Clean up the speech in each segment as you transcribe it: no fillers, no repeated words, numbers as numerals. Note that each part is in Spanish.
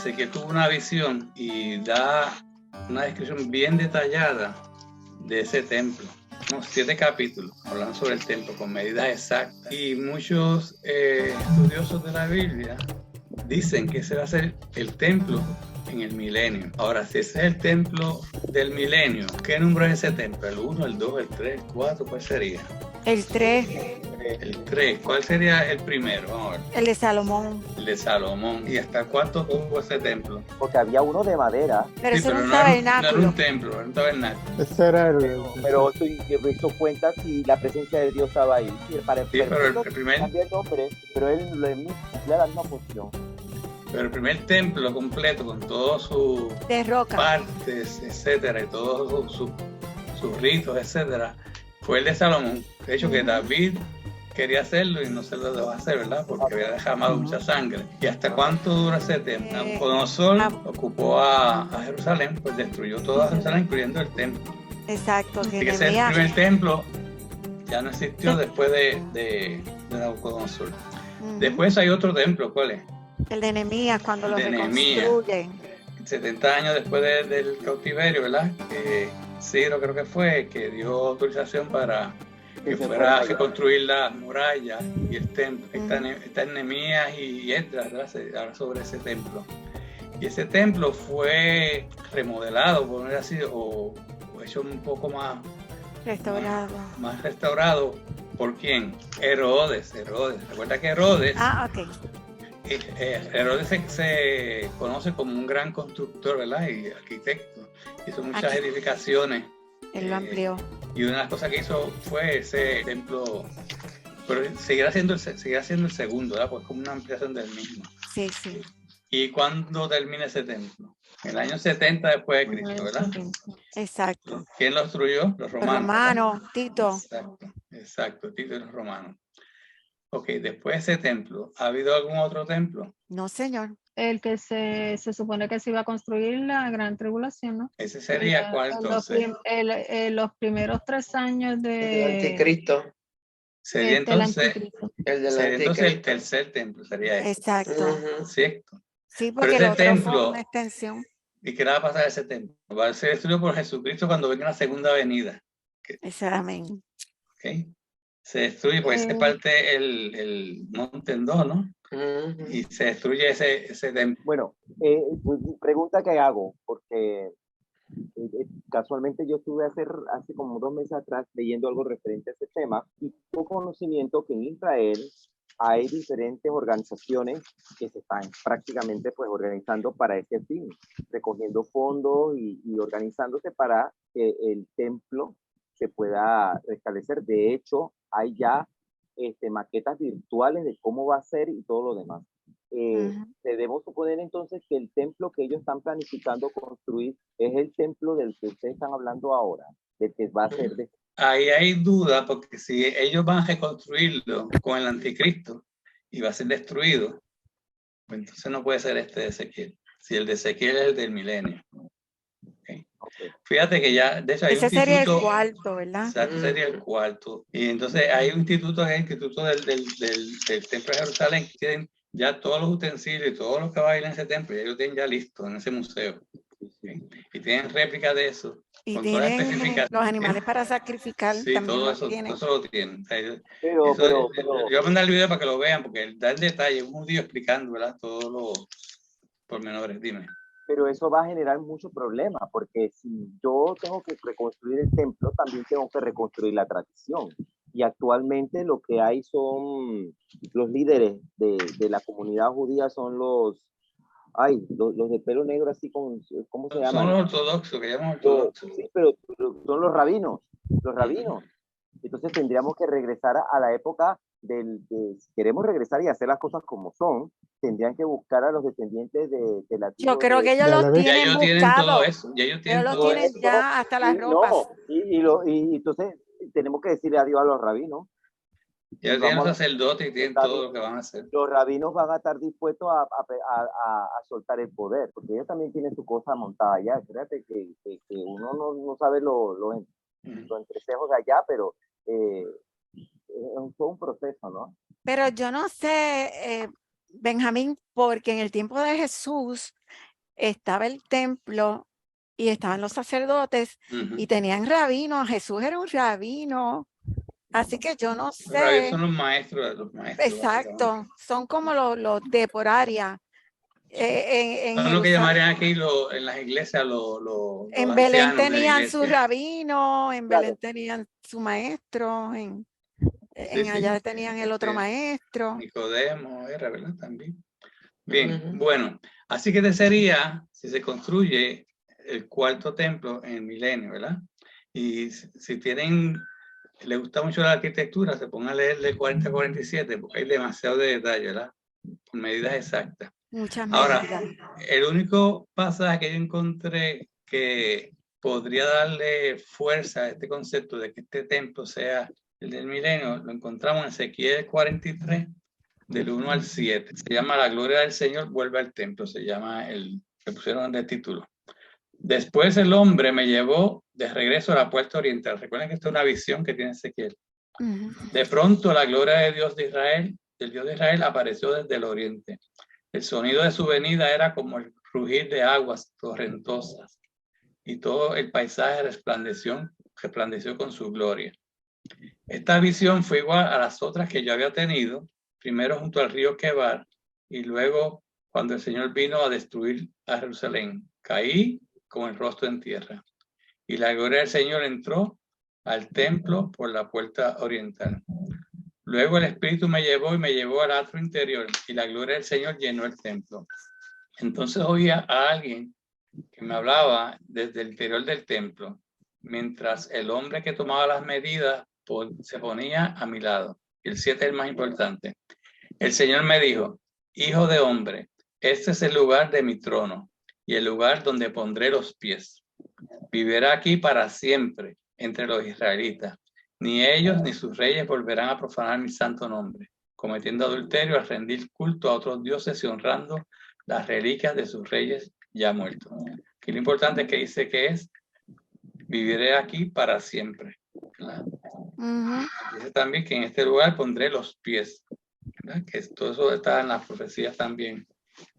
Ezequiel tuvo una visión y da una descripción bien detallada de ese templo. Unos 7 capítulos hablando sobre el templo con medidas exactas. Y muchos estudiosos de la Biblia dicen que ese va a ser el templo en el milenio. Ahora, si ese es el templo del milenio, ¿qué número es ese templo? ¿El 1, el 2, el 3, el 4? ¿Cuál sería? El 3. El 3. ¿Cuál sería el primero? Vamos a ver. El de Salomón. El de Salomón. ¿Y hasta cuánto tuvo ese templo? Porque había uno de madera. Pero Sí, eso era un no era tabernáculo. un templo, era un tabernáculo. Ese era Pero eso cuenta si la presencia de Dios estaba ahí. Sí, pero el primer... Cambia el nombre, pero él cumplía la misma función. Pero el primer templo completo, con todas sus de roca, partes, etcétera, y todos sus ritos, etcétera, fue el de Salomón. De hecho, que David quería hacerlo y no se lo dejó hacer, ¿verdad? Porque había derramado mucha sangre. ¿Y hasta cuánto dura ese templo? Nabucodonosor ocupó a Jerusalén, pues destruyó toda Jerusalén, incluyendo el templo. Exacto. Así que ese primer templo ya no existió después de Nabucodonosor. Después hay otro templo, ¿cuál es? El de Nehemías, cuando lo reconstruyen. 70 años después del cautiverio, ¿verdad? Ciro creo que fue, que dio autorización para que fuera a reconstruir las murallas y el templo. Está en Nehemías y Esdras, habla sobre ese templo. Y ese templo fue remodelado, por decirlo así, o hecho un poco más restaurado. Más restaurado. ¿Por quién? Herodes. Recuerda que Herodes... ok. Herodes se conoce como un gran constructor, ¿verdad? Y arquitecto. Hizo muchas edificaciones. Él lo amplió. Y una de las cosas que hizo fue ese templo, pero seguirá siendo el segundo, ¿verdad? Pues como una ampliación del mismo. Sí, sí. ¿Y cuándo termina ese templo? En el año 70 después de Cristo, ¿verdad? Exacto. ¿Quién lo destruyó? Los romanos. Los romanos, Tito. Exacto, Tito y los romanos. Ok, después de ese templo, ¿ha habido algún otro templo? No, señor. El que se supone que se iba a construir la gran tribulación, ¿no? ¿Ese sería cuál entonces? Los primeros 3 años de... El anticristo. Sería entonces el tercer templo, sería ese. Exacto. ¿Cierto? Sí, porque el otro fue una extensión. ¿Y qué le va a pasar a ese templo? Va a ser destruido por Jesucristo cuando venga la segunda venida. Ese era amén. Okay. Se destruye, pues se parte el monte en dos, ¿no? Y se destruye ese templo. Bueno, pregunta que hago, porque casualmente yo estuve hace como 2 meses atrás leyendo algo referente a ese tema y tuve conocimiento que en Israel hay diferentes organizaciones que se están prácticamente pues organizando para ese fin, recogiendo fondos y organizándose para que el templo se pueda restablecer. De hecho, hay ya maquetas virtuales de cómo va a ser y todo lo demás. Debemos suponer entonces que el templo que ellos están planificando construir es el templo del que ustedes están hablando ahora, del que va a ser de... Ahí hay duda, porque si ellos van a reconstruirlo con el anticristo y va a ser destruido, pues entonces no puede ser este de Ezequiel. Si el de Ezequiel es el del milenio. Okay. Fíjate que ya, de hecho, hay ese un instituto... sería el cuarto, ¿verdad? Exacto, sería el cuarto. Y entonces hay un instituto, que es el instituto del Templo de Jerusalén, que tienen ya todos los utensilios y todos los que va a ir en ese templo, ya ellos tienen ya listo en ese museo. Okay. Y tienen réplicas de eso. Y con tienen todas las los animales para sacrificar. Sí, también todo eso lo tienen. Yo voy a mandar el video para que lo vean, porque da el detalle, un judío explicando, ¿verdad? Todos los pormenores. Dime. Pero eso va a generar muchos problemas, porque si yo tengo que reconstruir el templo, también tengo que reconstruir la tradición. Y actualmente lo que hay son los líderes de la comunidad judía, son los de pelo negro así con, ¿cómo se llaman? Son los ortodoxos, que llaman ortodoxos. Sí, pero son los rabinos. Entonces tendríamos que regresar a la época si queremos regresar y hacer las cosas como son, tendrían que buscar a los descendientes de la tribu. Yo creo que ellos los tienen buscados. Todo eso. Ya ellos tienen todo tienen eso. Ya hasta las ropas. No, y entonces tenemos que decirle adiós a los rabinos. Ya tienen los sacerdotes y tienen todo lo que van a hacer. Los rabinos van a estar dispuestos a soltar el poder, porque ellos también tienen su cosa montada allá. Fíjate que uno no sabe los entrecejos de allá, pero es todo un proceso, ¿no? Pero yo no sé, Benjamín, porque en el tiempo de Jesús estaba el templo y estaban los sacerdotes y tenían rabinos. Jesús era un rabino. Así que yo no Los rabinos sé. son los maestros. Exacto, son como los de por área. En Son lo que Jerusalén, llamarían aquí en las iglesias los en Belén ancianos de la tenían su iglesia. rabino, en Claro. Belén tenían su maestro, Sí, allá tenían el otro maestro. Nicodemo era, ¿verdad? También. Bien, bueno, así que este sería, si se construye el cuarto templo en el milenio, ¿verdad? Y si tienen, les gusta mucho la arquitectura, se pongan a leer de 40 a 47, porque hay demasiado de detalle, ¿verdad? Con medidas exactas. Muchas Ahora, medidas. el único pasaje que yo encontré que podría darle fuerza a este concepto de que este templo sea el del milenio, lo encontramos en Ezequiel 43, del 1 al 7. Se llama La gloria del Señor vuelve al templo, se llama que pusieron de título. Después el hombre me llevó de regreso a la puerta oriental. Recuerden que esta es una visión que tiene Ezequiel. De pronto la gloria de Dios de Israel, del Dios de Israel, apareció desde el oriente. El sonido de su venida era como el rugir de aguas torrentosas y todo el paisaje resplandeció con su gloria. Esta visión fue igual a las otras que yo había tenido, primero junto al río Quebar y luego cuando el Señor vino a destruir a Jerusalén. Caí con el rostro en tierra y la gloria del Señor entró al templo por la puerta oriental. Luego el Espíritu me llevó al atrio interior y la gloria del Señor llenó el templo. Entonces oía a alguien que me hablaba desde el interior del templo, mientras el hombre que tomaba las medidas se ponía a mi lado. Y el 7 es el más importante. El Señor me dijo, hijo de hombre, este es el lugar de mi trono y el lugar donde pondré los pies. Vivirá aquí para siempre entre los israelitas. Ni ellos ni sus reyes volverán a profanar mi santo nombre, cometiendo adulterio al rendir culto a otros dioses y honrando las reliquias de sus reyes ya muertos. Aquí lo importante es que dice que es, viviré aquí para siempre. Dice también que en este lugar pondré los pies, ¿verdad? Que todo eso está en las profecías también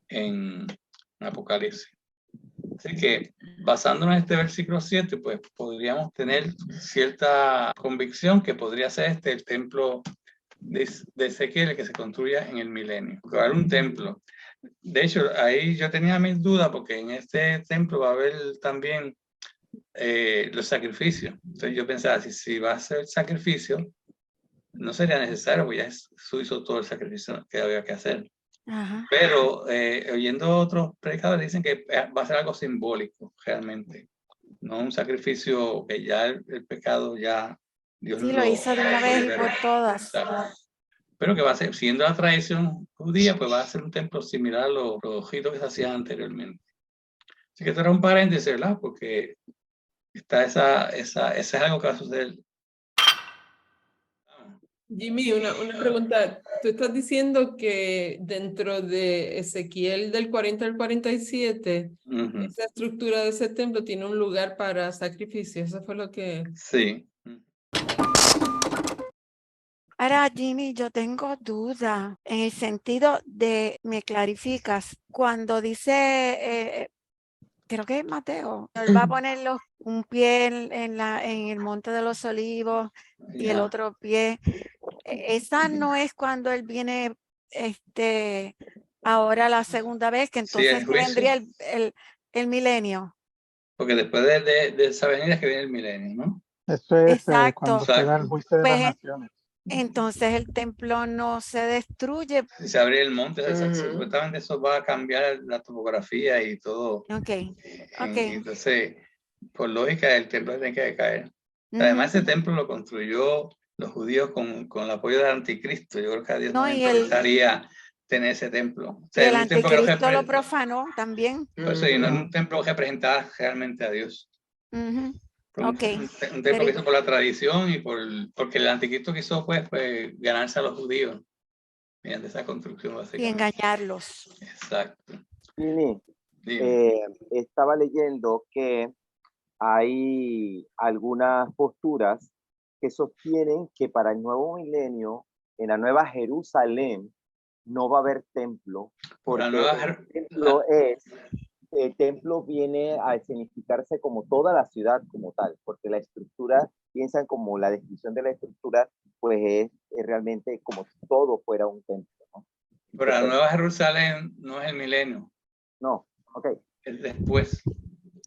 en Apocalipsis. Así que basándonos en este versículo 7, pues podríamos tener cierta convicción que podría ser el templo de Ezequiel que se construya en el milenio. Que va a haber un templo. De hecho, ahí yo tenía mis dudas porque en este templo va a haber también los sacrificios. Entonces yo pensaba, si va a ser sacrificio, no sería necesario, porque ya hizo todo el sacrificio que había que hacer. Pero oyendo otros predicadores dicen que va a ser algo simbólico realmente, no un sacrificio que ya el pecado ya Dios lo hizo de una vez y por todas. Pero que va a ser, siguiendo la tradición judía, pues va a ser un templo similar a los ritos que se hacían anteriormente. Así que esto era un paréntesis, ¿verdad? Porque está esa es algo que va a suceder. Jimmy, una pregunta. Tú estás diciendo que dentro de Ezequiel del 40 al 47, esa estructura de ese templo tiene un lugar para sacrificio. Eso fue lo que... Sí. Ahora, Jimmy, yo tengo duda en el sentido de, me clarificas, cuando dice, creo que es Mateo, él va a poner un pie en el Monte de los Olivos y el otro pie. Esa no es cuando él viene ahora la segunda vez, que entonces vendría el milenio. Porque después de esa venida es que viene el milenio, ¿no? Eso es cuando se da el juicio de las naciones. Entonces el templo no se destruye. Si se abre el monte, supuestamente eso va a cambiar la topografía y todo. Entonces, por lógica, el templo tiene que caer. Además, ese templo lo construyó los judíos con el apoyo del anticristo. Yo creo que a Dios no le interesaría tener ese templo. O sea, el anticristo lo profanó también. Pues sí, no es un templo que representaba realmente a Dios. Un templo que hizo por la tradición y porque el anticristo quiso pues ganarse a los judíos mediante esa construcción básicamente. Y engañarlos. Exacto. Estaba leyendo que hay algunas posturas que sostienen que para el nuevo milenio, en la nueva Jerusalén, no va a haber templo, porque el templo es el templo viene a significarse como toda la ciudad como tal, porque la estructura, piensan como la descripción de la estructura, pues es realmente como si todo fuera un templo, ¿no? Pero la Nueva Jerusalén no es el milenio. No, ok. Es después.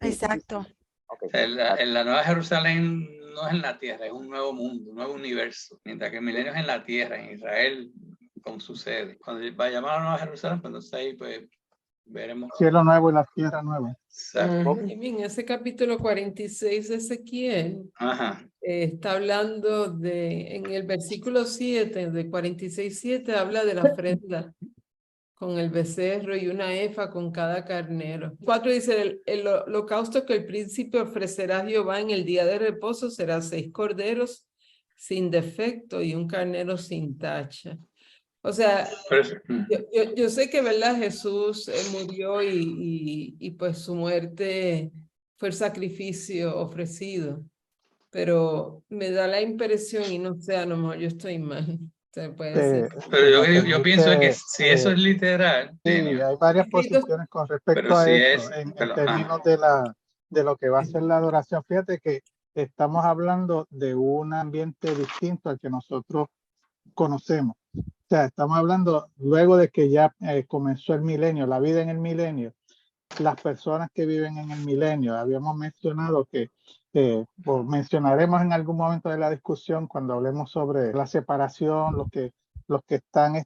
Exacto. Okay. O sea, en la Nueva Jerusalén no es en la tierra, es un nuevo mundo, un nuevo universo. Mientras que el milenio es en la tierra, en Israel, como sucede. Cuando vayamos a la Nueva Jerusalén, pues entonces ahí pues veremos. Cielo nuevo y la tierra nueva. Exacto. Y en ese capítulo 46 de Ezequiel, Ajá. está hablando en el versículo 7 de 46:7, habla de la ofrenda con el becerro y una efa con cada carnero. 4 dice, el holocausto que el príncipe ofrecerá a Jehová en el día de reposo será 6 corderos sin defecto y un carnero sin tacha. O sea, yo sé que, ¿verdad? Jesús murió y pues su muerte fue el sacrificio ofrecido, pero me da la impresión, y no sé, a lo mejor yo estoy mal. Se puede decir. Pero yo pienso que si eso es literal. Sí, hay varias posiciones con respecto a eso, en términos de lo que va a ser la adoración. Fíjate que estamos hablando de un ambiente distinto al que nosotros conocemos. O sea, estamos hablando luego de que ya comenzó el milenio, la vida en el milenio, las personas que viven en el milenio. Habíamos mencionado que, o mencionaremos en algún momento de la discusión cuando hablemos sobre la separación, los que están,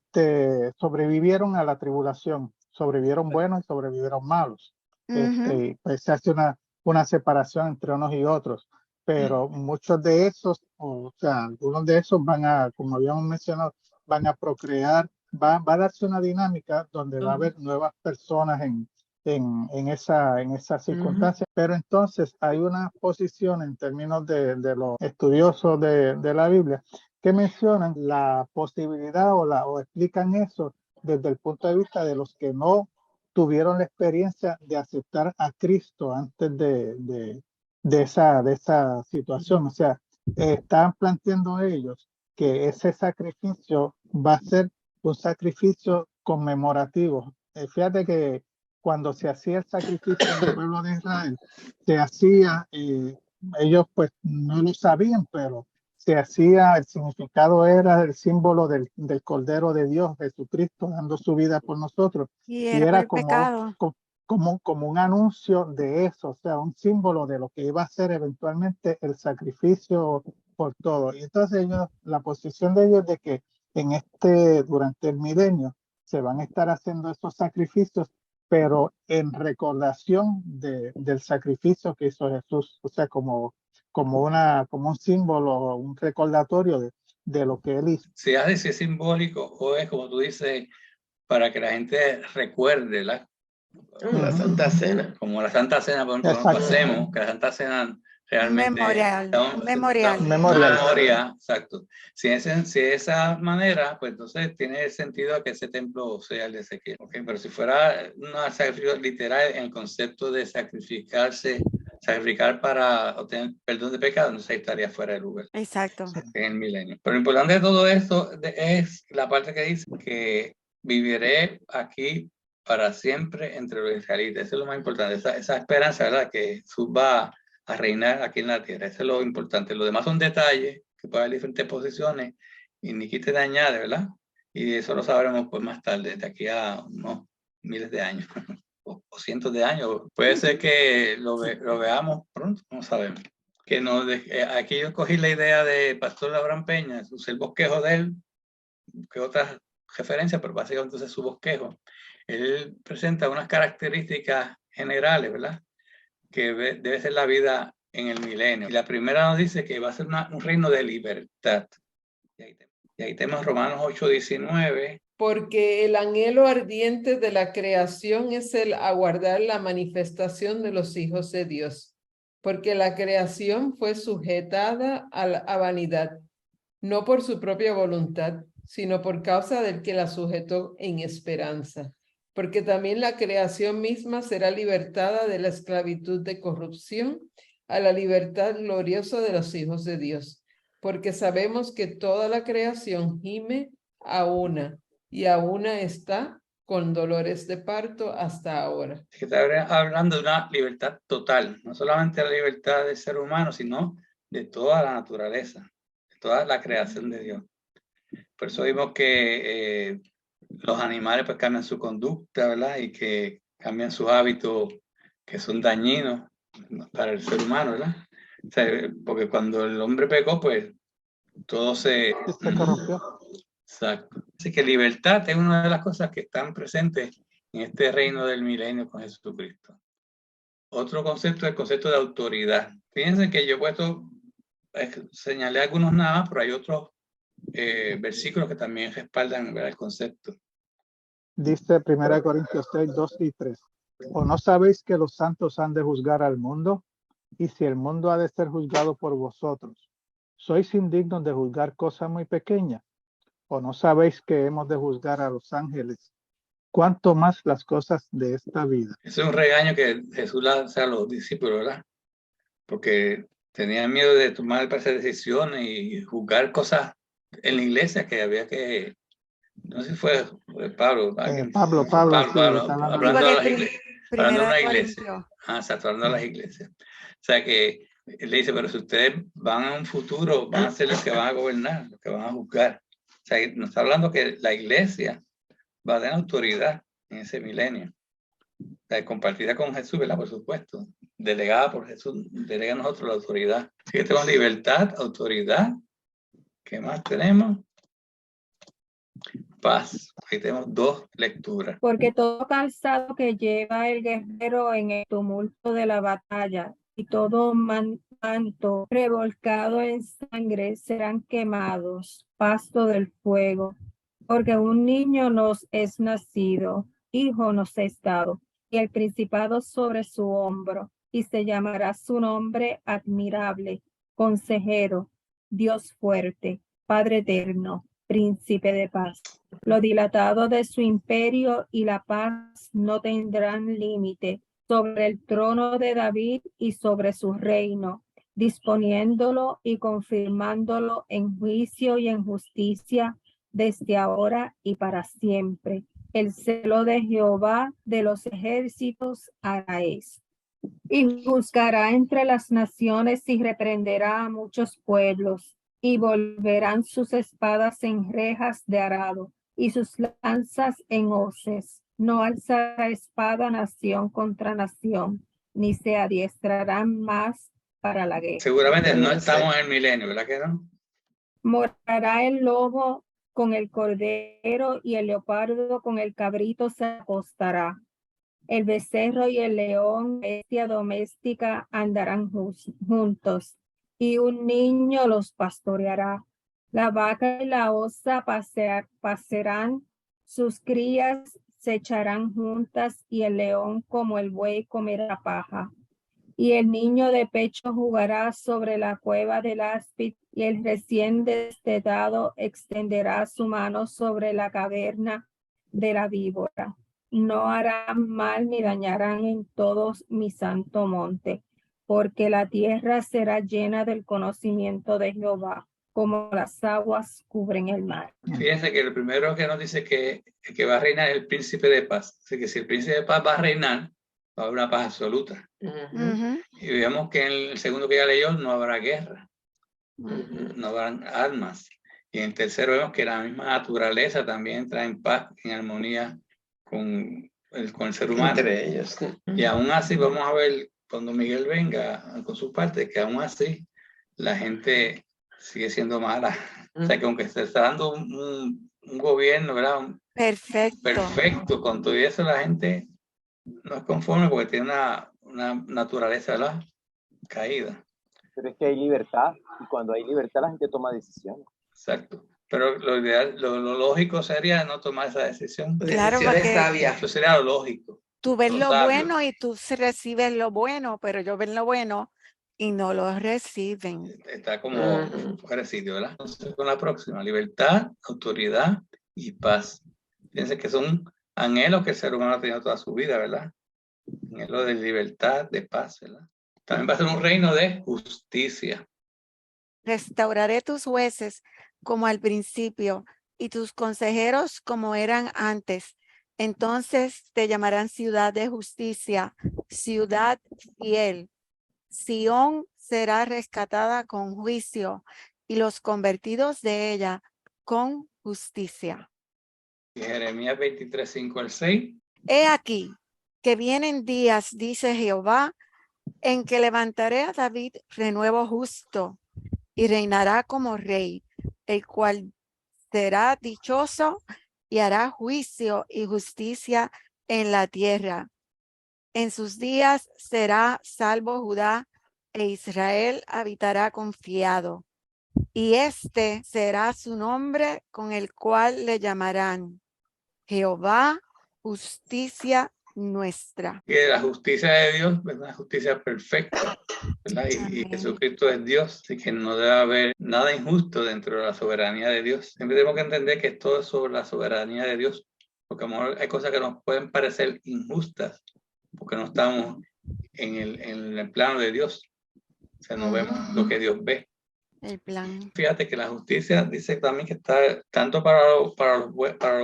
sobrevivieron a la tribulación, sobrevivieron buenos y sobrevivieron malos. Pues se hace una separación entre unos y otros, pero muchos de esos, o sea, algunos de esos van a, como habíamos mencionado, van a procrear, va a darse una dinámica donde va a haber nuevas personas en esa circunstancia, pero entonces hay una posición en términos de los estudiosos de la Biblia que mencionan la posibilidad o explican eso desde el punto de vista de los que no tuvieron la experiencia de aceptar a Cristo antes de esa situación. O sea, estaban planteando ellos que ese sacrificio va a ser un sacrificio conmemorativo. Fíjate que cuando se hacía el sacrificio en el pueblo de Israel, se hacía, ellos pues no lo sabían, pero se hacía, el significado era el símbolo del Cordero de Dios, Jesucristo, dando su vida por nosotros. Y era por el pecado. Como un anuncio de eso, o sea, un símbolo de lo que iba a ser eventualmente el sacrificio por todo. Y entonces la posición de ellos de que durante el milenio se van a estar haciendo esos sacrificios, pero en recordación del sacrificio que hizo Jesús, o sea, como un símbolo, un recordatorio de lo que él hizo. Si es simbólico o es, como tú dices, para que la gente recuerde la Santa Cena. Como la Santa Cena, por ejemplo, nosotros hacemos, que la Santa Cena realmente memoria, exacto. Si de esa manera, pues entonces tiene sentido que ese templo sea el de Ezequiel. Okay, pero si fuera una sacrificio literal en el concepto de sacrificar para obtener perdón de pecado, entonces estaría fuera de lugar. Exacto. En el milenio. Pero lo importante de todo esto es la parte que dice que viviré aquí para siempre entre los israelitas. Eso es lo más importante, esa esperanza, ¿verdad? Que Jesús va a reinar aquí en la tierra. Eso es lo importante. Lo demás son detalles, que puede haber diferentes posiciones, y ni quite ni añade, ¿verdad? Y eso lo sabremos pues más tarde, de aquí a unos miles de años, o cientos de años. Puede ser que lo veamos pronto, no sabemos. Aquí yo cogí la idea de Pastor Abraham Peña, usé el bosquejo de él, que otras referencias, pero básicamente es su bosquejo. Él presenta unas características generales, ¿verdad? Que debe ser la vida en el milenio. Y la primera nos dice que va a ser un reino de libertad. Y ahí tenemos Romanos 8:19. Porque el anhelo ardiente de la creación es el aguardar la manifestación de los hijos de Dios. Porque la creación fue sujetada a vanidad, no por su propia voluntad, sino por causa del que la sujetó en esperanza. Porque también la creación misma será libertada de la esclavitud de corrupción a la libertad gloriosa de los hijos de Dios. Porque sabemos que toda la creación gime a una, y a una está con dolores de parto hasta ahora. Que está hablando de una libertad total, no solamente la libertad del ser humano, sino de toda la naturaleza, de toda la creación de Dios. Por eso vimos que los animales pues cambian su conducta, ¿verdad? Y que cambian sus hábitos que son dañinos para el ser humano, ¿verdad? O sea, porque cuando el hombre pecó, pues todo se corrompió. Exacto. Así que libertad es una de las cosas que están presentes en este reino del milenio con Jesucristo. Otro concepto es el concepto de autoridad. Fíjense que yo he puesto, señalé algunos nada más, pero hay otros versículos que también respaldan, ¿verdad?, el concepto. Dice 1 Corintios 6, 2 y 3. ¿O no sabéis que los santos han de juzgar al mundo? Y si el mundo ha de ser juzgado por vosotros, ¿sois indignos de juzgar cosas muy pequeñas? ¿O no sabéis que hemos de juzgar a los ángeles? ¿Cuánto más las cosas de esta vida? Ese es un regaño que Jesús le hace a los discípulos, ¿verdad? Porque tenían miedo de tomar esas decisiones y juzgar cosas en la iglesia que había que, no sé si fue Pablo, Pablo, hablando de las iglesias, hablando de una iglesia. Hablando de las iglesias. O sea que él le dice, pero si ustedes van a un futuro, van a ser los que van a gobernar, los que van a juzgar. O sea, nos está hablando que la iglesia va a tener autoridad en ese milenio. O sea, compartida con Jesús, ¿verdad? Por supuesto. Delegada por Jesús, delega a nosotros la autoridad. Así que tenemos libertad, autoridad. ¿Qué más tenemos? Paz. Ahí tenemos dos lecturas. Porque todo calzado que lleva el guerrero en el tumulto de la batalla y todo manto revolcado en sangre serán quemados, pasto del fuego. Porque un niño nos es nacido, hijo nos es dado, y el principado sobre su hombro, y se llamará su nombre admirable, consejero, Dios fuerte, Padre eterno, príncipe de paz. Lo dilatado de su imperio y la paz no tendrán límite sobre el trono de David y sobre su reino, disponiéndolo y confirmándolo en juicio y en justicia desde ahora y para siempre. El celo de Jehová de los ejércitos hará esto. Y juzgará entre las naciones y reprenderá a muchos pueblos, y volverán sus espadas en rejas de arado y sus lanzas en hoces. No alzará espada nación contra nación, ni se adiestrarán más para la guerra. Seguramente no estamos en el milenio, ¿verdad que no? Morará el lobo con el cordero y el leopardo con el cabrito se acostará. El becerro y el león, bestia doméstica, andarán juntos, y un niño los pastoreará. La vaca y la osa pacerán, sus crías se echarán juntas, y el león como el buey comerá paja. Y el niño de pecho jugará sobre la cueva del áspid, y el recién destetado extenderá su mano sobre la caverna de la víbora. No harán mal ni dañarán en todos mi santo monte, porque la tierra será llena del conocimiento de Jehová, como las aguas cubren el mar. Fíjense que el primero que nos dice que va a reinar es el príncipe de paz. Así que si el príncipe de paz va a reinar, va a haber una paz absoluta. Y vemos que en el segundo que ya leyó no habrá guerra, no habrán armas. Y en el tercero vemos que la misma naturaleza también entra en paz, en armonía con el ser humano. Entre ellos. Y aún así vamos a ver cuando Miguel venga con su parte, que aún así la gente sigue siendo mala. O sea, que aunque se está dando un gobierno, ¿verdad? Perfecto, con todo eso la gente no es conforme porque tiene una naturaleza, ¿verdad?, caída. Pero es que hay libertad, y cuando hay libertad la gente toma decisiones. Exacto. Pero lo ideal, lo lógico sería no tomar esa decisión. Claro, porque eso sería lo lógico. tú ves lo bueno y tú recibes lo bueno, pero ellos ven lo bueno y no lo reciben. Está como fuera de sitio, ¿verdad? Entonces, con la próxima, libertad, autoridad y paz. Fíjense que son anhelos que el ser humano ha tenido toda su vida, ¿verdad? Anhelo de libertad, de paz, ¿verdad? También va a ser un reino de justicia. Restauraré tus jueces como al principio y tus consejeros como eran antes, Entonces te llamarán ciudad de justicia, ciudad fiel. Sión será rescatada con juicio y los convertidos de ella con justicia. Jeremías 23, 5 al 6. He aquí que vienen días, dice Jehová, en que levantaré a David renuevo justo y reinará como rey, el cual será dichoso y hará juicio y justicia en la tierra. En sus días será salvo Judá e Israel habitará confiado. Y este será su nombre con el cual le llamarán Jehová, justicia nuestra. Que la justicia de Dios es una justicia perfecta, ¿verdad? Y Jesucristo es Dios, así que no debe haber nada injusto dentro de la soberanía de Dios. Siempre tenemos que entender que todo es sobre la soberanía de Dios, porque a lo mejor hay cosas que nos pueden parecer injustas, porque no estamos en el plano de Dios. O sea, no vemos lo que Dios ve. El plan. Fíjate que la justicia dice también que está tanto para lo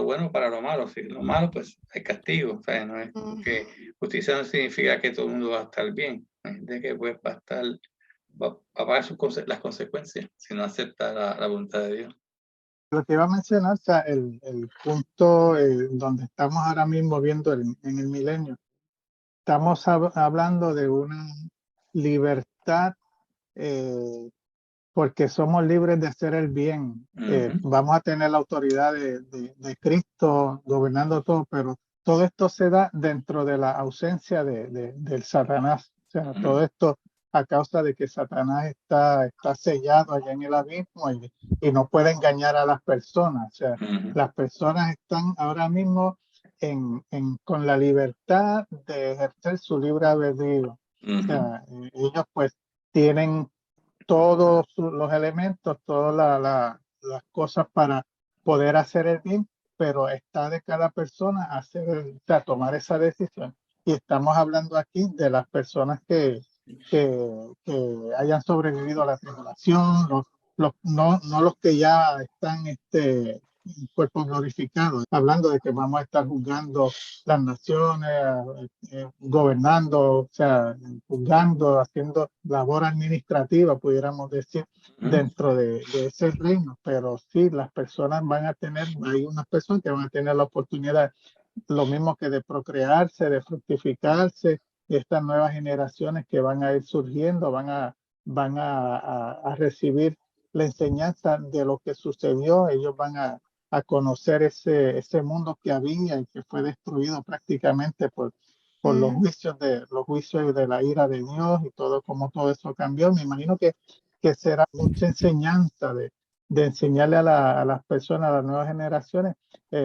bueno, para lo malo. Si lo malo, pues hay castigo. O sea, no es que justicia no significa que todo el mundo va a estar bien. De que pues va a pagar las consecuencias si no acepta la voluntad de Dios. Lo que iba a mencionar, o sea, el punto donde estamos ahora mismo viendo en el milenio, estamos hablando de una libertad porque somos libres de hacer el bien. Vamos a tener la autoridad de Cristo gobernando todo, pero todo esto se da dentro de la ausencia del Satanás. O sea, todo esto a causa de que Satanás está sellado allá en el abismo y no puede engañar a las personas. O sea, las personas están ahora mismo con la libertad de ejercer su libre albedrío. O sea, ellos pues tienen todos los elementos, todas las cosas para poder hacer el bien, pero está de cada persona tomar esa decisión. Y estamos hablando aquí de las personas que hayan sobrevivido a la tribulación, no los que ya están en cuerpo glorificado, hablando de que vamos a estar juzgando las naciones, gobernando, o sea, juzgando, haciendo labor administrativa, pudiéramos decir, dentro de ese reino. Pero sí, las personas hay unas personas que van a tener la oportunidad, lo mismo que de procrearse, de fructificarse, estas nuevas generaciones que van a ir surgiendo, van a recibir la enseñanza de lo que sucedió. Ellos van a conocer ese mundo que había y que fue destruido prácticamente por los juicios de la ira de Dios y todo, como todo eso cambió. Me imagino que será mucha enseñanza de enseñarle a las personas, a las nuevas generaciones,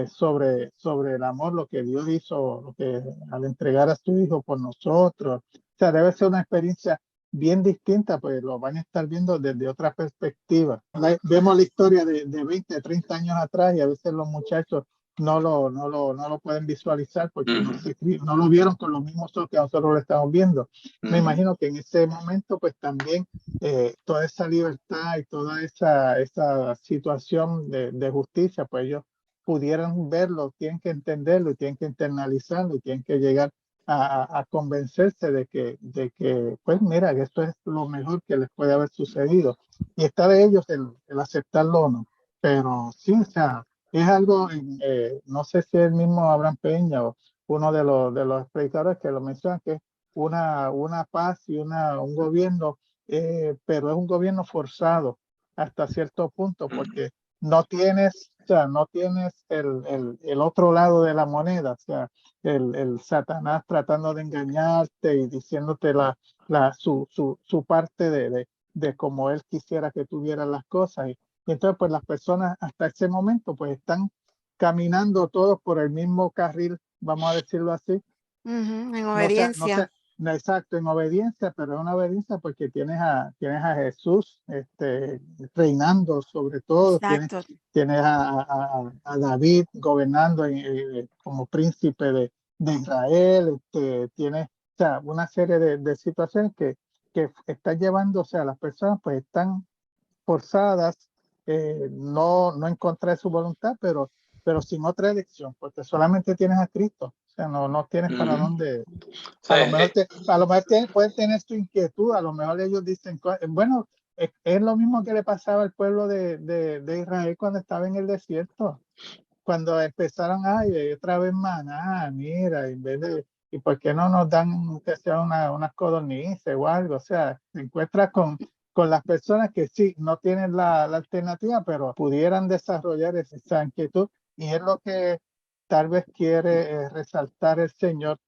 sobre el amor, lo que Dios hizo, lo que al entregar a su hijo por nosotros. O sea, debe ser una experiencia bien distinta, pues lo van a estar viendo desde otra perspectiva. Vemos la historia de 20, 30 años atrás y a veces los muchachos no lo pueden visualizar porque no lo vieron con los mismos ojos que nosotros lo estamos viendo. Me imagino que en ese momento pues también toda esa libertad y toda esa situación de justicia, pues ellos pudieran verlo, tienen que entenderlo y tienen que internalizarlo y tienen que llegar a convencerse de que, pues mira, que esto es lo mejor que les puede haber sucedido. Y está de ellos el aceptarlo o no. Pero sí, o sea, es algo, no sé si es el mismo Abraham Peña o uno de los predicadores que lo mencionan, que es una paz y un gobierno, pero es un gobierno forzado hasta cierto punto, porque no tienes el otro lado de la moneda, o sea, el Satanás tratando de engañarte y diciéndote su parte de cómo él quisiera que tuvieran las cosas. Y entonces, pues las personas hasta ese momento, pues están caminando todos por el mismo carril, vamos a decirlo así. En obediencia. Exacto, en obediencia, pero es una obediencia porque tienes a Jesús reinando sobre todo, tienes a David gobernando como príncipe de Israel, tienes, o sea, una serie de situaciones que están llevando, o sea, las personas pues están forzadas, no en contra de su voluntad, pero pero sin otra elección, porque solamente tienes a Cristo. O sea, no tienes para dónde. A lo mejor, pueden tener tu inquietud, a lo mejor ellos dicen, bueno, es lo mismo que le pasaba al pueblo de Israel cuando estaba en el desierto. Cuando empezaron, ay, otra vez maná, mira, en vez de, ¿y por qué no nos dan que sea unas codornices o algo? O sea, te encuentras con las personas que sí, no tienen la alternativa, pero pudieran desarrollar esa inquietud. Y es lo que tal vez quiere resaltar el Señor,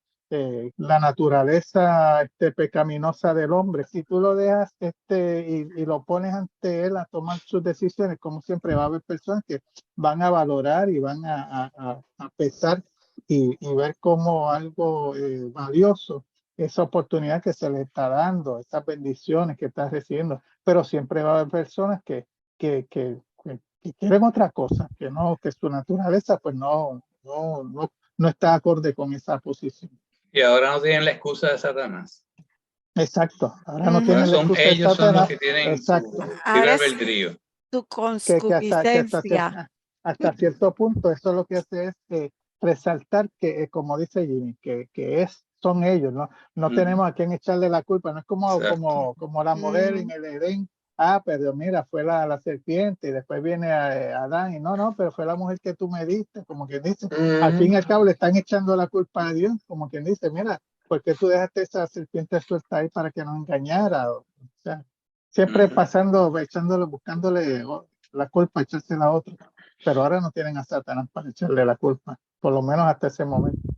la naturaleza pecaminosa del hombre. Si tú lo dejas y lo pones ante él a tomar sus decisiones, como siempre va a haber personas que van a valorar y van a pesar y ver como algo valioso esa oportunidad que se le está dando, esas bendiciones que está recibiendo, pero siempre va a haber personas que quieren otra cosa, que su naturaleza pues no está acorde con esa posición. Y ahora no tienen la excusa de Satanás. Exacto, ahora no tienen la excusa de Satanás. Son los que tienen exacto. Libre albedrío. Tu concupiscencia. Hasta cierto punto eso lo que hace es resaltar que, como dice Jimmy, que son ellos, no tenemos a quien echarle la culpa, no es como la mujer en el Edén. Pero mira, fue la serpiente y después viene Adán y no, pero fue la mujer que tú me diste, como quien dice. Al fin y al cabo le están echando la culpa a Dios, como quien dice, mira, ¿por qué tú dejaste esa serpiente suelta ahí para que nos engañara? O sea, siempre echándole, buscándole la culpa, echársela a otro. Pero ahora no tienen a Satanás para echarle la culpa, por lo menos hasta ese momento.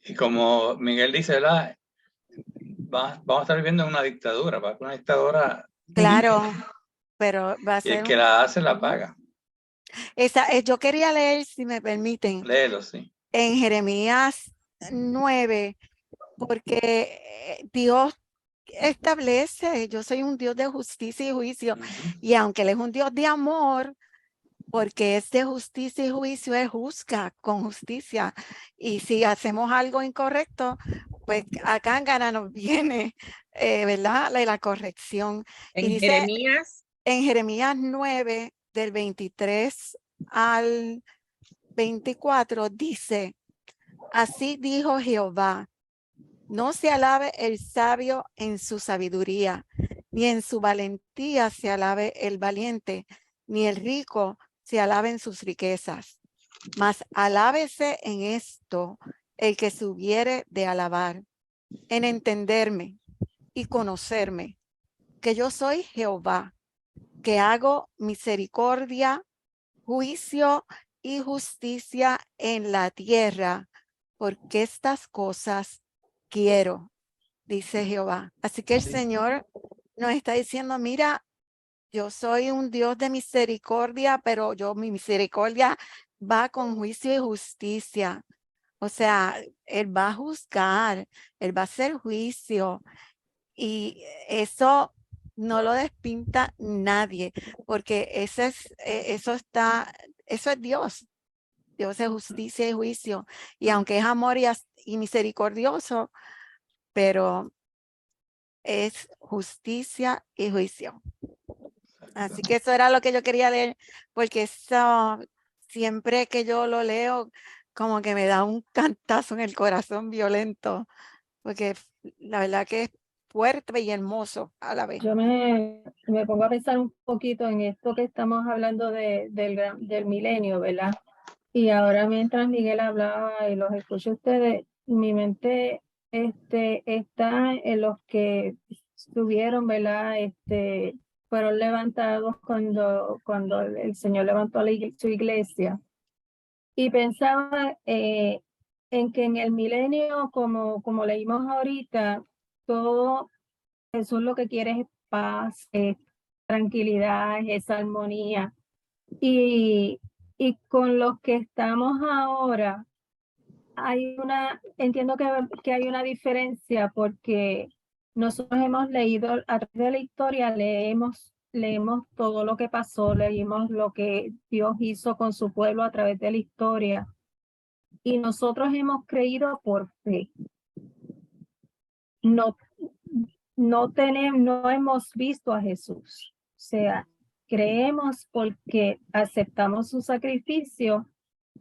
Y como Miguel dice, ¿verdad? Vamos a estar viviendo en una dictadura, va a ser una dictadura. Claro, pero va a ser. Y el que la hace, la paga. Yo quería leer, si me permiten. Léelo, sí. En Jeremías 9, porque Dios establece, yo soy un Dios de justicia y juicio, y aunque Él es un Dios de amor, porque es de justicia y juicio, Él juzga con justicia, y si hacemos algo incorrecto, pues acá en gana nos viene, ¿verdad? La corrección. En Jeremías. En Jeremías 9, del 23 al 24, dice: así dijo Jehová, no se alabe el sabio en su sabiduría, ni en su valentía se alabe el valiente, ni el rico se alabe en sus riquezas. Mas alábese en esto el que se hubiere de alabar, en entenderme y conocerme, que yo soy Jehová, que hago misericordia, juicio y justicia en la tierra, porque estas cosas quiero, dice Jehová. Así que el Señor nos está diciendo, mira, yo soy un Dios de misericordia, pero mi misericordia va con juicio y justicia. O sea, Él va a juzgar, Él va a hacer juicio, y eso no lo despinta nadie, porque eso es Dios. Dios es justicia y juicio, y aunque es amor y misericordioso, pero es justicia y juicio. Así que eso era lo que yo quería leer, porque eso, siempre que yo lo leo, como que me da un cantazo en el corazón violento, porque la verdad que es fuerte y hermoso a la vez. Yo me pongo a pensar un poquito en esto que estamos hablando del milenio, ¿verdad? Y ahora mientras Miguel hablaba y los escucho a ustedes, mi mente está en los que estuvieron, ¿verdad? Fueron levantados cuando el Señor levantó su iglesia. Y pensaba en que en el milenio, como leímos ahorita, todo Jesús lo que quiere es paz, es tranquilidad, es armonía. Y con los que estamos ahora, entiendo que hay una diferencia, porque nosotros hemos leído a través de la historia, leemos todo lo que pasó, leímos lo que Dios hizo con su pueblo a través de la historia, y nosotros hemos creído por fe. No hemos visto a Jesús. O sea, creemos porque aceptamos su sacrificio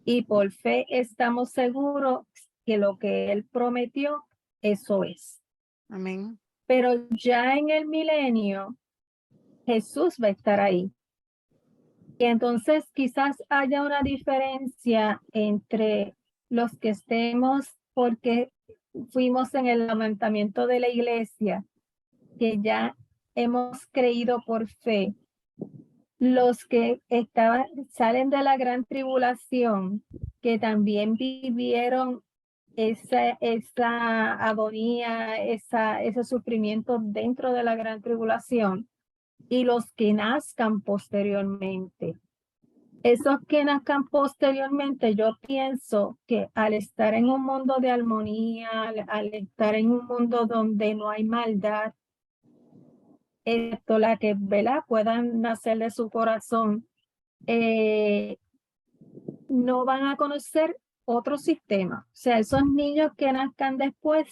y por fe estamos seguros que lo que Él prometió, eso es. Amén. Pero ya en el milenio, Jesús va a estar ahí. Y entonces quizás haya una diferencia entre los que estemos porque fuimos en el levantamiento de la iglesia, que ya hemos creído por fe. Los que salen de la gran tribulación, que también vivieron esa agonía, ese sufrimiento dentro de la gran tribulación, y los que nazcan posteriormente. Esos que nazcan posteriormente, yo pienso que al estar en un mundo de armonía, al estar en un mundo donde no hay maldad, la que, ¿verdad?, puedan nacer de su corazón, no van a conocer otro sistema. O sea, esos niños que nazcan después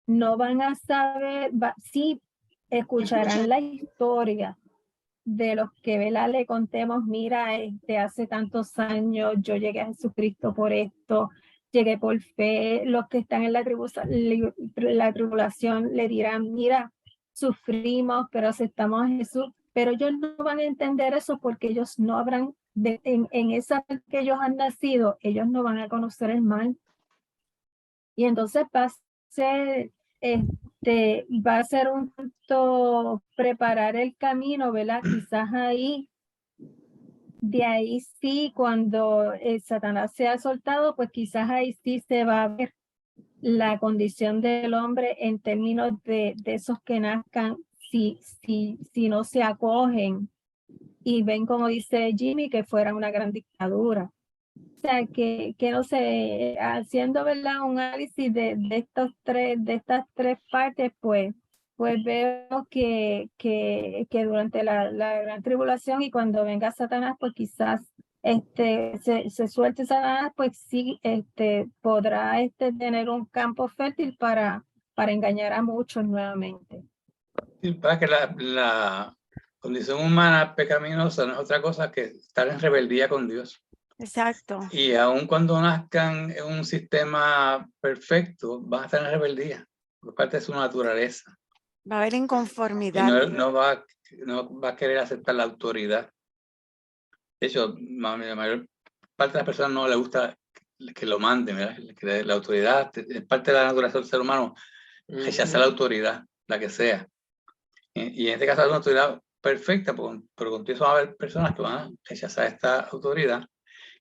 no van a saber, sí escucharán la historia de los que, ¿verdad?, le contemos, mira, hace tantos años yo llegué a Jesucristo por esto, llegué por fe. Los que están en la tribulación le dirán, mira, sufrimos, pero aceptamos a Jesús. Pero ellos no van a entender eso porque ellos no habrán, en esa que ellos han nacido, ellos no van a conocer el mal. Y entonces va a ser un punto preparar el camino, ¿verdad? Quizás ahí, de ahí sí, cuando Satanás sea soltado, pues quizás ahí sí se va a ver la condición del hombre en términos de esos que nazcan, si no se acogen y ven, como dice Jimmy, que fuera una gran dictadura. O sea, que no sé, haciendo, ¿verdad?, un análisis de estas tres partes, pues veo que durante la gran tribulación y cuando venga Satanás, pues quizás se suelte Satanás, pues sí, podrá tener un campo fértil para engañar a muchos nuevamente. Y para que la condición humana pecaminosa no es otra cosa que estar en rebeldía con Dios. Exacto. Y aun cuando nazcan en un sistema perfecto, van a estar en rebeldía, por parte de su naturaleza. Va a haber Y inconformidad. no va a querer aceptar la autoridad. De hecho, la mayor parte de las personas no le gusta que lo manden, ¿verdad? Que la autoridad es parte de la naturaleza del ser humano, rechazar la autoridad, la que sea. Y en este caso es una autoridad perfecta, pero contigo van a haber personas que van a rechazar esta autoridad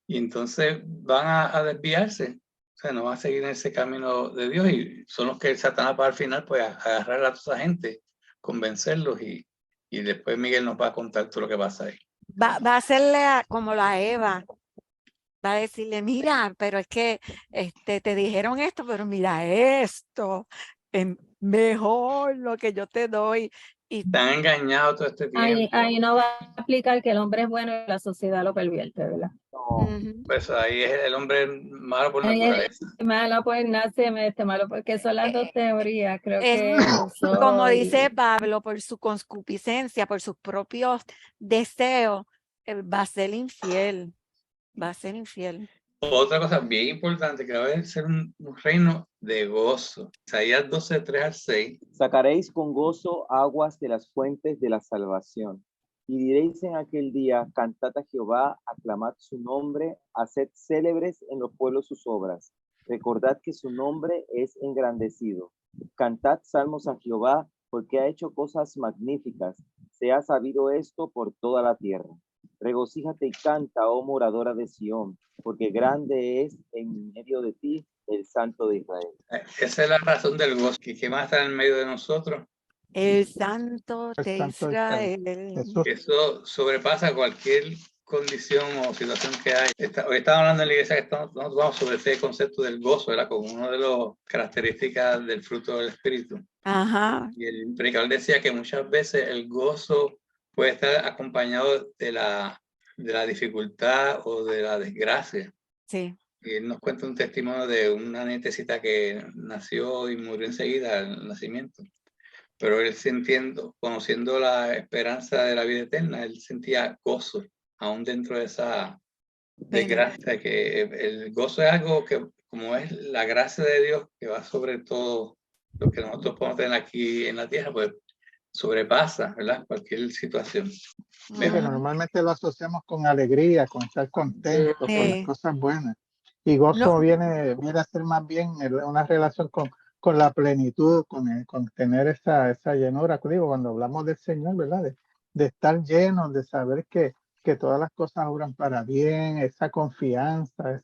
y entonces van a desviarse. O sea, no van a seguir en ese camino de Dios y son los que Satanás va al final pues a agarrar a toda esa gente, convencerlos y después Miguel nos va a contar todo lo que pasa ahí. Va a hacerle como la Eva. Va a decirle, mira, pero es que te dijeron esto, pero mira esto, mejor lo que yo te doy. Y están engañados todo este tiempo. Ahí no va a aplicar que el hombre es bueno y la sociedad lo pervierte, ¿verdad? No, Pues ahí es el hombre malo por naturaleza. Malo pues nace, malo, porque son las dos teorías, creo que como dice Pablo, por su concupiscencia, por sus propios deseos, va a ser infiel. Va a ser infiel. Otra cosa bien importante, que va a ser un reino de gozo. Isaías 12, 3 al 6. Sacaréis con gozo aguas de las fuentes de la salvación. Y diréis en aquel día, cantad a Jehová, aclamad su nombre, haced célebres en los pueblos sus obras. Recordad que su nombre es engrandecido. Cantad salmos a Jehová, porque ha hecho cosas magníficas. Se ha sabido esto por toda la tierra. Regocíjate y canta, oh moradora de Sión, porque grande es en medio de ti el Santo de Israel. Esa es la razón del gozo, que más está en medio de nosotros. El Santo de Israel. Eso sobrepasa cualquier condición o situación que hay. Hoy estamos hablando en la iglesia que nosotros vamos sobre ese concepto del gozo, ¿verdad? Como una de las características del fruto del Espíritu. Ajá. Y el predicador decía que muchas veces el gozo puede estar acompañado de la dificultad o de la desgracia. Sí. Y él nos cuenta un testimonio de una nietecita que nació y murió enseguida al nacimiento. Pero él conociendo la esperanza de la vida eterna, él sentía gozo, aún dentro de esa de gracia, que el gozo es algo que, como es la gracia de Dios que va sobre todo lo que nosotros podemos tener aquí en la tierra, pues sobrepasa, ¿verdad? Cualquier situación. Sí, que normalmente lo asociamos con alegría, con estar contento, con las Sí. cosas buenas. Y gozo No. viene a ser más bien una relación con la plenitud, con tener esa llenura. Digo, cuando hablamos del Señor, ¿verdad? De estar llenos, de saber que todas las cosas obran para bien, esa confianza,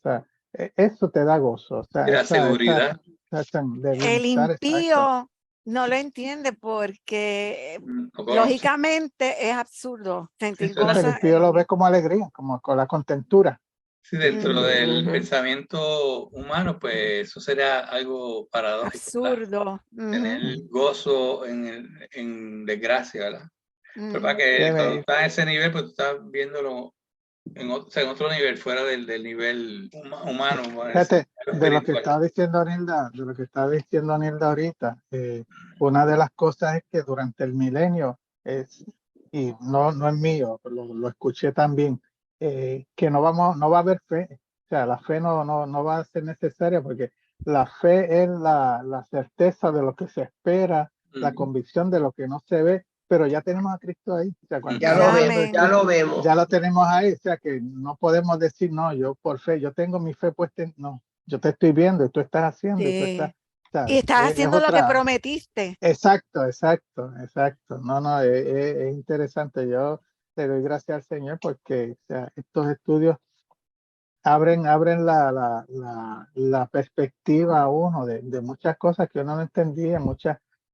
eso te da gozo. O sea, Y la seguridad. de El bienestar, exacto. impío no lo entiende porque No conoce. lógicamente es absurdo sentir Eso es gozo. El impío lo ve como alegría, como con la contentura. Sí, dentro del Ujú. pensamiento humano, pues eso sería algo paradójico, ¿verdad? Absurdo. Tener gozo en desgracia, ¿verdad? Pero para Ujú. que cuando estás en ese nivel, pues tú estás viéndolo en otro nivel, fuera del nivel humano. Fíjate, de lo que espiritual. estaba diciendo Nilda ahorita, una de las cosas es que durante el milenio, y no es mío, lo escuché también, que no va a haber fe. O sea, la fe no va a ser necesaria porque la fe es la certeza de lo que se espera, la convicción de lo que no se ve, pero ya tenemos a Cristo ahí. O sea, cuando Ya estamos lo hablando vemos, de ya lo Cristo, vemos. ya lo tenemos ahí. O sea, que no podemos decir, no, yo por fe, yo tengo mi fe puesta en, no, yo te estoy viendo y tú estás haciendo y tú estás, Sí. o sea, Y estás es haciendo lo que otra. prometiste. Exacto. No, es interesante. Yo le doy gracias al Señor porque, o sea, estos estudios abren la perspectiva a uno de muchas cosas que uno no entendía,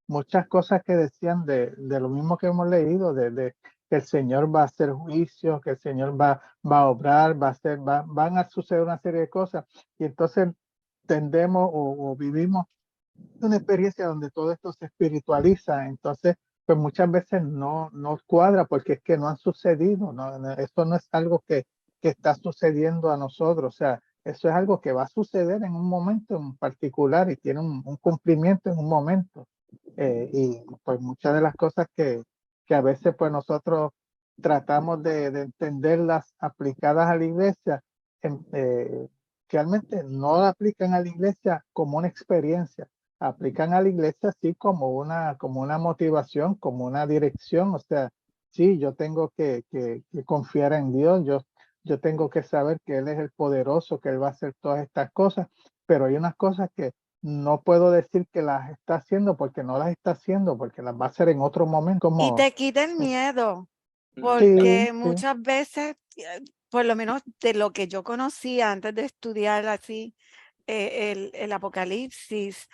muchas cosas que decían de lo mismo que hemos leído, de que el Señor va a hacer juicio, que el Señor va a obrar, van a suceder una serie de cosas. Y entonces tendemos o vivimos una experiencia donde todo esto se espiritualiza. Entonces, pues muchas veces no cuadra porque es que no han sucedido. Esto no es algo que está sucediendo a nosotros. O sea, eso es algo que va a suceder en un momento en particular y tiene un cumplimiento en un momento. Y pues muchas de las cosas que a veces pues nosotros tratamos de entenderlas aplicadas a la iglesia, realmente no la aplican a la iglesia como una experiencia, aplican a la iglesia así como una motivación, como una dirección. O sea, sí, yo tengo que confiar en Dios, yo tengo que saber que Él es el poderoso, que Él va a hacer todas estas cosas, pero hay unas cosas que no puedo decir que las está haciendo porque no las está haciendo, porque las va a hacer en otro momento. Y te quita el miedo, Sí, porque sí. muchas veces, por lo menos de lo que yo conocía antes de estudiar así el Apocalipsis,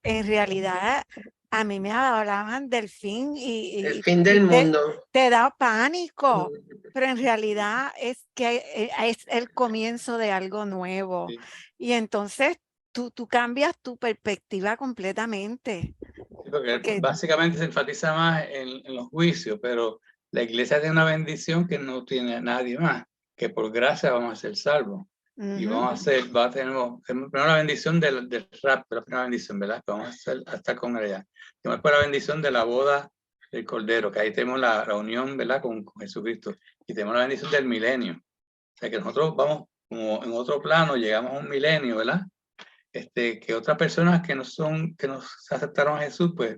en realidad a mí me hablaban del fin El fin del mundo. te da pánico, pero en realidad es que es el comienzo de algo nuevo. Sí. Y entonces tú cambias tu perspectiva completamente. Sí, porque Porque básicamente se enfatiza más en los juicios, pero la iglesia tiene una bendición que no tiene nadie más, que por gracia vamos a ser salvos. Y vamos a tener primero la bendición del rapto, la primera bendición, ¿verdad? Que vamos a estar con ella. Tenemos la bendición de la boda del Cordero, que ahí tenemos la unión, ¿verdad? Con Jesucristo. Y tenemos la bendición del milenio. O sea, que nosotros vamos como en otro plano, llegamos a un milenio, ¿verdad? Que otras personas que no aceptaron a Jesús, pues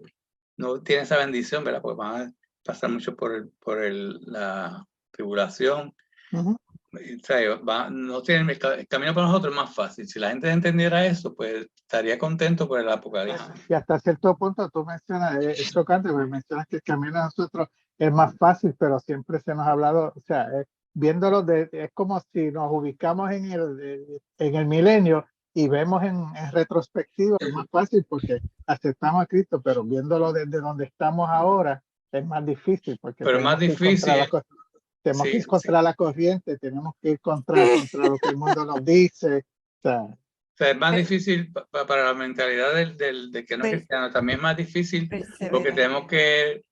no tienen esa bendición, ¿verdad? Porque van a pasar mucho por la tribulación. O sea, no tienen el camino para nosotros es más fácil. Si la gente entendiera eso, pues estaría contento por el Apocalipsis. Y hasta cierto punto tú mencionas, es chocante, porque mencionas que el camino a nosotros es más fácil, pero siempre se nos ha hablado, o sea, viéndolo, es como si nos ubicamos en el milenio y vemos en retrospectiva, es más fácil porque aceptamos a Cristo, pero viéndolo desde donde estamos ahora, es más difícil, porque Pero es más difícil. Tenemos que ir contra la corriente, tenemos que ir contra lo que el mundo nos dice. O sea, es más difícil para la mentalidad del que no es cristiano. También es más difícil porque tenemos que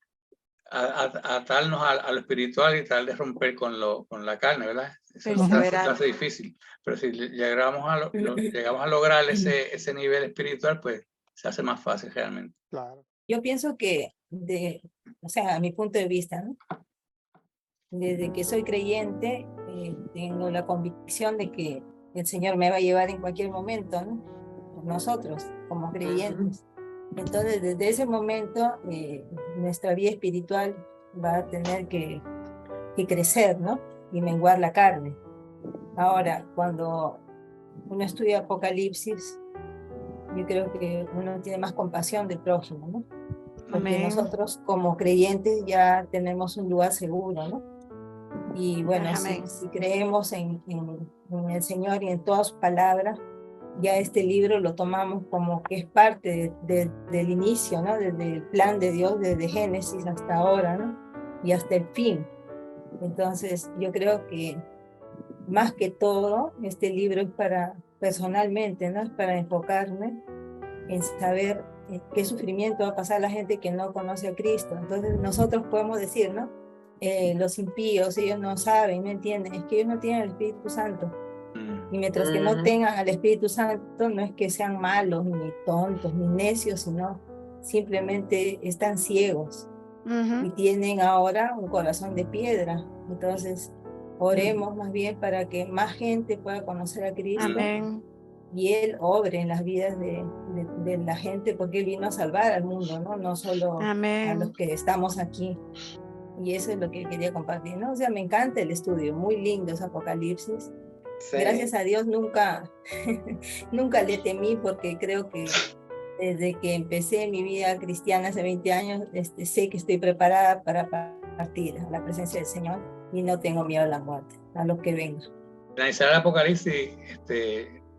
atarnos a lo espiritual y tratar de romper con la carne, ¿verdad? Eso lo hace difícil. Pero si llegamos a lograr ese nivel espiritual, pues se hace más fácil realmente. Claro. Yo pienso que, o sea, a mi punto de vista, ¿no? desde que soy creyente, tengo la convicción de que el Señor me va a llevar en cualquier momento, ¿no? Nosotros, como creyentes. Entonces, desde ese momento, nuestra vida espiritual va a tener que crecer, ¿no? Y menguar la carne. Ahora, cuando uno estudia Apocalipsis, yo creo que uno tiene más compasión del prójimo, ¿no? Porque nosotros como creyentes ya tenemos un lugar seguro, ¿no? Y bueno, si creemos en el Señor y en todas sus palabras, ya este libro lo tomamos como que es parte del inicio, ¿no? Desde el plan de Dios, desde Génesis hasta ahora, ¿no? Y hasta el fin. Entonces, yo creo que más que todo, este libro es para, personalmente, ¿no? Es para enfocarme en saber qué sufrimiento va a pasar la gente que no conoce a Cristo. Entonces, nosotros podemos decir, ¿no? Los impíos, ellos no saben, no entienden, es que ellos no tienen el Espíritu Santo. Y mientras que no tengan al Espíritu Santo, no es que sean malos, ni tontos, ni necios, sino simplemente están ciegos y tienen ahora un corazón de piedra. Entonces, oremos más bien para que más gente pueda conocer a Cristo. Amén. Y Él obre en las vidas de la gente, porque Él vino a salvar al mundo, ¿no? No solo a los que estamos aquí. Y eso es lo que quería compartir, ¿no? O sea, me encanta el estudio, muy lindo es Apocalipsis. Sí. Gracias a Dios nunca le temí, porque creo que desde que empecé mi vida cristiana hace 20 años, sé que estoy preparada para partir a la presencia del Señor y no tengo miedo a la muerte, a lo que venga. Analizar el Apocalipsis,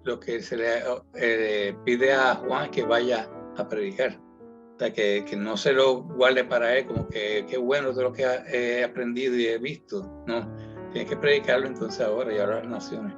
lo que se le pide a Juan es que vaya a predicar. O sea, que no se lo guarde para él como que qué bueno todo lo que he aprendido y he visto. No, tiene que predicarlo entonces ahora y ahora a las naciones.